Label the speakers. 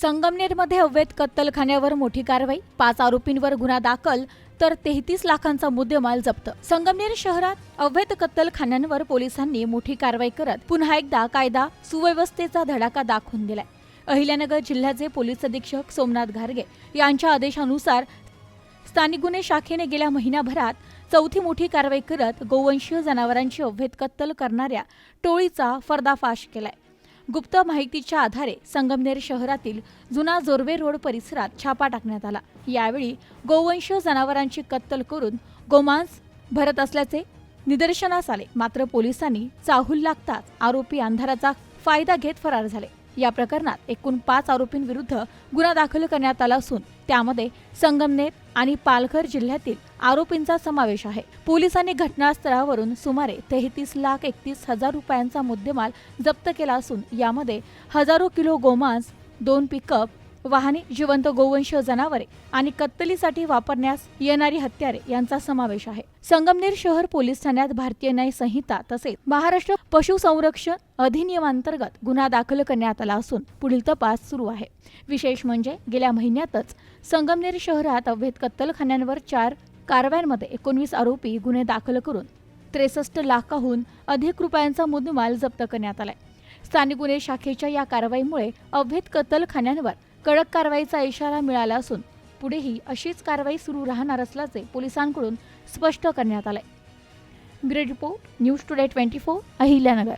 Speaker 1: संगमनेरमध्ये अवैध कत्तलखान्यावर मोठी कारवाई, 5 आरोपींवर गुन्हा दाखल तर 33 लाखांचा मुद्देमाल जप्त. संगमनेर शहरात अवैध कत्तलखान्यांवर पोलिसांनी मोठी कारवाई करत पुन्हा एकदा कायदा सुव्यवस्थेचा धडाका दाखवून दिलाय. अहिल्यानगर जिल्ह्याचे पोलीस अधीक्षक सोमनाथ घारगे यांच्या आदेशानुसार स्थानिक गुन्हे शाखेने गेल्या महिन्याभरात चौथी मोठी कारवाई करत गोवंशीय जनावरांची अवैध कत्तल करणाऱ्या टोळीचा पर्दाफाश केलाय. गुप्त माहितीच्या आधारे संगमनेर शहरातील जुना जोरवे रोड परिसरात छापा टाकण्यात आला. यावेळी गोवंशीय जनावरांची कत्तल करून गोमांस भरत असल्याचे निदर्शनास आले. मात्र पोलिसांनी चाहूल लागताच आरोपी अंधाराचा फायदा घेत फरार झाले. या प्रकरणात एकूण 5 आरोपींविरुद्ध गुन्हा दाखल करण्यात आला असून त्यामध्ये संगमनेर आणि पालघर जिल्ह्यातील आरोपींचा समावेश आहे. पोलिसांनी घटनास्थळावरून सुमारे 33,31,000 रुपयांचा मुद्देमाल जप्त केला असून यामध्ये हजारो किलो गोमांस, 2 पिकअप वाहने, जिवंत गोवंशीय जनावरे आणि कत्तलीसाठी वापरण्यास येणारी हत्यारे यांचा समावेश आहे. संगमनेर शहर पोलीस ठाण्यात भारतीय न्याय संहिता तसेच महाराष्ट्र पशुसंरक्षण अधिनियमांतर्गत गुन्हा दाखल करण्यात आला असून पुढील तपास सुरू आहे. विशेष म्हणजे गेल्या महिन्यातच संगमनेर शहरात अवैध कत्तलखान्यांवर 4 कारवायांमध्ये 19 आरोपी गुन्हे दाखल करून 63 लाखाहून अधिक रुपयांचा मुद्देमाल जप्त करण्यात आलाय. स्थानिक गुन्हे शाखेच्या या कारवाईमुळे अवैध कत्तलखान्यांवर कडक कारवाईचा इशारा मिळाला असून पुढेही अशीच कारवाई सुरू राहणार असल्याचे पोलिसांकडून स्पष्ट करण्यात आले. Bureau report, news today 24, Ahilyanagar.